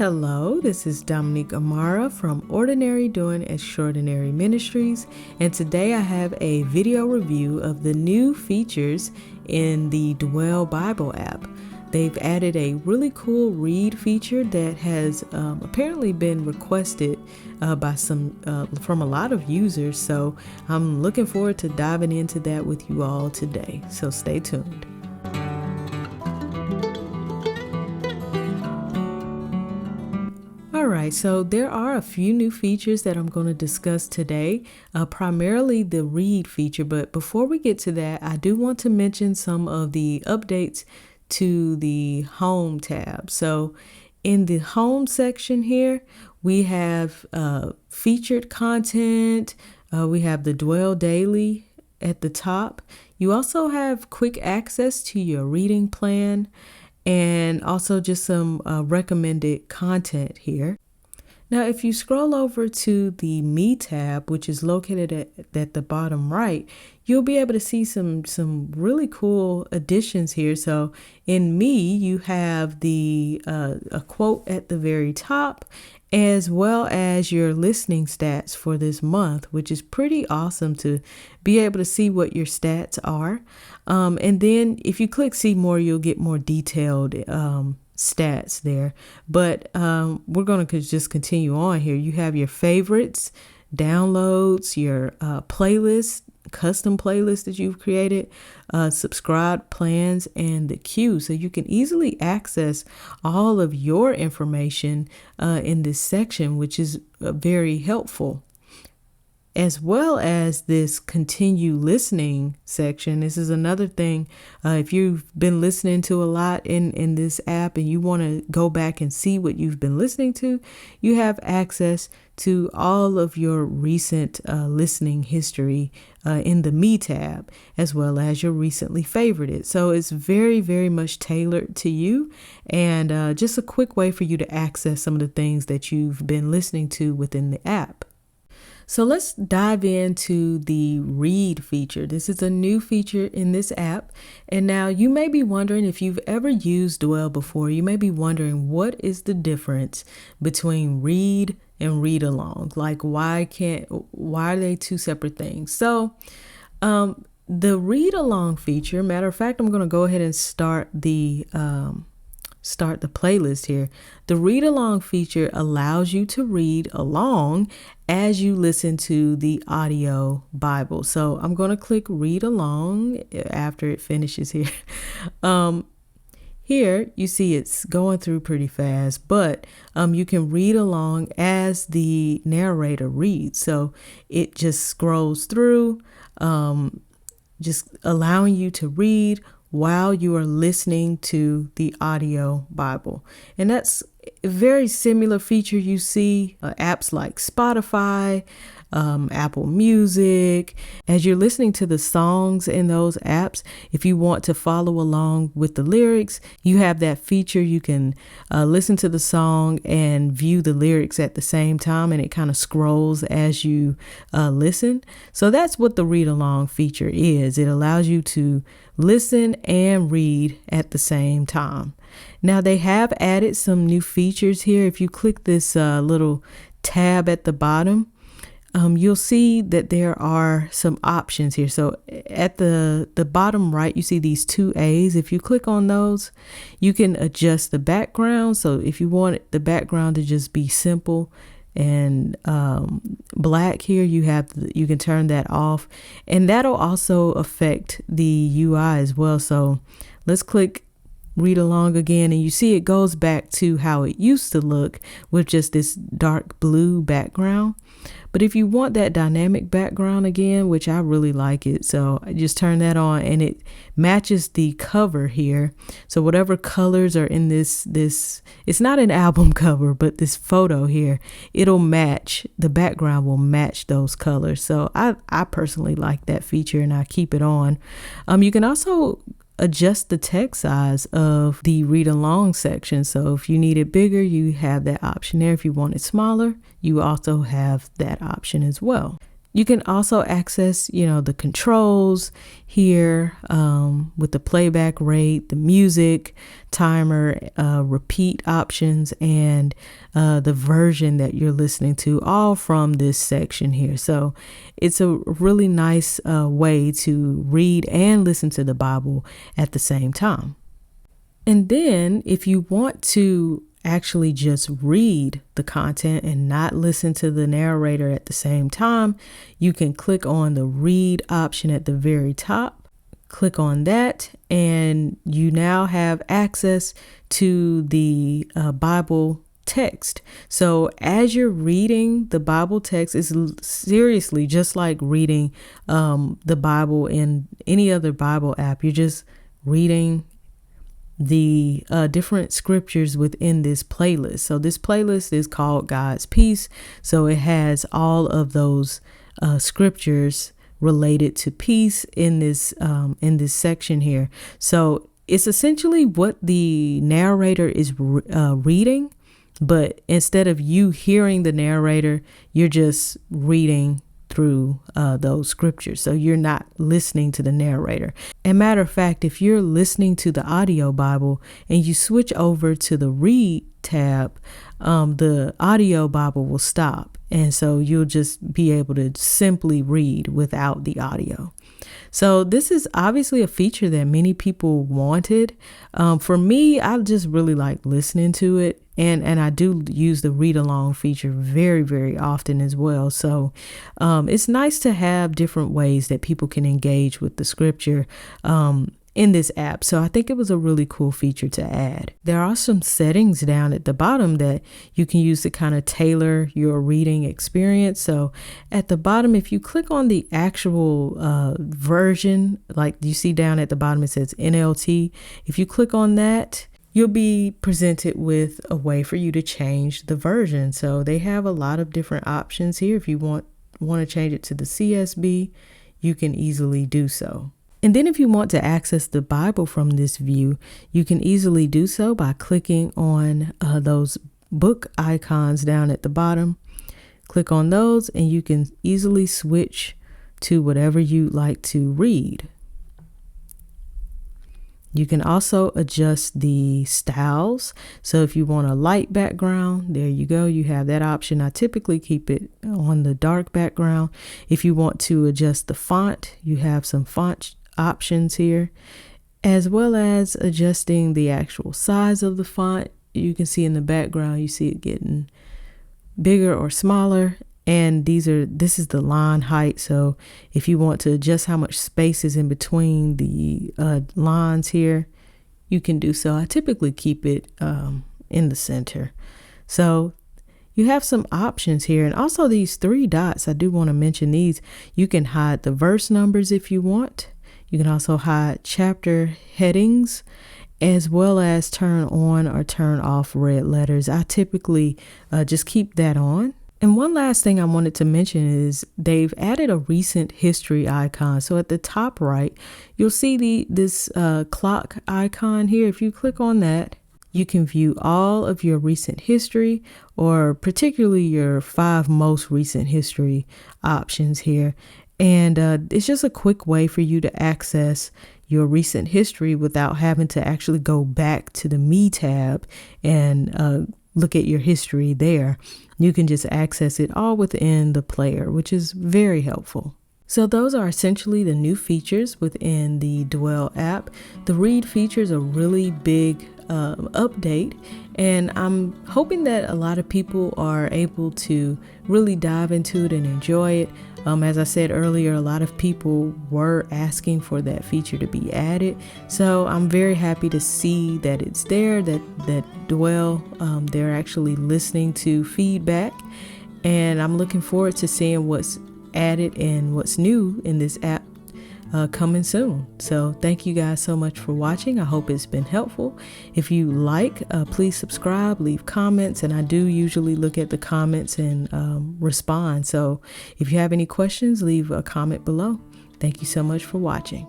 Hello, this is Dominique Amara from Ordinary Doing Extraordinary Ministries, and today I have a video review of the new features in the O.D.E Bible app. They've added a really cool read feature that has apparently been requested from a lot of users, so I'm looking forward to diving into that with you all today, so stay tuned. Alright, so there are a few new features that I'm going to discuss today, primarily the read feature, but before we get to that, I do want to mention some of the updates to the home tab. So in the home section here, we have featured content, we have the Dwell Daily at the top. You also have quick access to your reading plan, and also just some recommended content here. Now, if you scroll over to the Me tab, which is located at the bottom right, you'll be able to see some really cool additions here. So in Me, you have a quote at the very top, as well as your listening stats for this month, which is pretty awesome to be able to see what your stats are. And then if you click see more, you'll get more detailed stats there. But we're going to just continue on here. You have your favorites, downloads, your playlists, custom playlists that you've created, subscribe plans, and the queue. So you can easily access all of your information in this section, which is very helpful. As well as this continue listening section. This is another thing. If you've been listening to a lot in this app and you want to go back and see what you've been listening to, you have access to all of your recent listening history in the Me tab, as well as your recently favorited. So it's very, very much tailored to you, and just a quick way for you to access some of the things that you've been listening to within the app. So let's dive into the read feature. This is a new feature in this app. And now you may be wondering, if you've ever used Dwell before, you may be wondering, what is the difference between read and read along? Like, why are they two separate things? So the read along feature, matter of fact, I'm going to go ahead and start the playlist here. The read along feature allows you to read along as you listen to the audio Bible. So I'm going to click read along after it finishes here. Here you see it's going through pretty fast, but you can read along as the narrator reads. So it just scrolls through, just allowing you to read while you are listening to the audio Bible. And that's a very similar feature you see apps like Spotify, Apple Music. As you're listening to the songs in those apps, if you want to follow along with the lyrics, you have that feature. You can listen to the song and view the lyrics at the same time, and it kind of scrolls as you listen. So that's what the read along feature is. It allows you to listen and read at the same time. Now, they have added some new features here. If you click this little tab at the bottom, you'll see that there are some options here. So at the bottom right, you see these two A's. If you click on those, you can adjust the background. So if you want the background to just be simple and black here, you can turn that off, and that'll also affect the UI as well. So let's click read along again, and you see it goes back to how it used to look with just this dark blue background. But if you want that dynamic background again, which I really like it, so I just turn that on, and it matches the cover here. So whatever colors are in this it's not an album cover, but this photo here, it'll match, the background will match those colors. So I personally like that feature, and I keep it on. You can also adjust the text size of the read along section. So if you need it bigger, you have that option there. If you want it smaller, you also have that option as well. You can also access, the controls here with the playback rate, the music, timer, repeat options, and the version that you're listening to, all from this section here. So it's a really nice way to read and listen to the Bible at the same time. And then if you want to actually just read the content and not listen to the narrator at the same time, you can click on the read option at the very top. Click on that, and you now have access to the Bible text. So as you're reading the Bible text, it's seriously just like reading the Bible in any other Bible app. You're just reading the different scriptures within this playlist. So this playlist is called God's Peace. So it has all of those scriptures related to peace in this section here. So it's essentially what the narrator is reading, but instead of you hearing the narrator, you're just reading through those scriptures. So you're not listening to the narrator. And matter of fact, if you're listening to the audio Bible and you switch over to the read tab, the audio Bible will stop. And so you'll just be able to simply read without the audio. So this is obviously a feature that many people wanted. For me, I just really like listening to it. And I do use the read along feature very, very often as well. So it's nice to have different ways that people can engage with the scripture in this app. So I think it was a really cool feature to add. There are some settings down at the bottom that you can use to kind of tailor your reading experience. So at the bottom, if you click on the actual version, like you see down at the bottom, it says NLT. If you click on that, you'll be presented with a way for you to change the version. So they have a lot of different options here. If you want to change it to the CSB, you can easily do so. And then if you want to access the Bible from this view, you can easily do so by clicking on those book icons down at the bottom. Click on those and you can easily switch to whatever you'd like to read. You can also adjust the styles. So if you want a light background, there you go. You have that option. I typically keep it on the dark background. If you want to adjust the font, you have some font options here, as well as adjusting the actual size of the font. You can see in the background, you see it getting bigger or smaller. And this is the line height. So if you want to adjust how much space is in between the lines here, you can do so. I typically keep it in the center. So you have some options here. And also these 3 dots, I do want to mention these. You can hide the verse numbers if you want. You can also hide chapter headings, as well as turn on or turn off red letters. I typically just keep that on. And one last thing I wanted to mention is they've added a recent history icon. So at the top right, you'll see this clock icon here. If you click on that, you can view all of your recent history, or particularly your 5 most recent history options here. And it's just a quick way for you to access your recent history without having to actually go back to the Me tab and look at your history there. You can just access it all within the player, which is very helpful. So those are essentially the new features within the Dwell app. The read feature is a really big update, and I'm hoping that a lot of people are able to really dive into it and enjoy it. As I said earlier, a lot of people were asking for that feature to be added. So I'm very happy to see that it's there, that Dwell, they're actually listening to feedback. And I'm looking forward to seeing what's added and what's new in this app coming soon. So thank you guys so much for watching. I hope it's been helpful. If you like, please subscribe, leave comments, and I do usually look at the comments and respond. So if you have any questions, leave a comment below. Thank you so much for watching.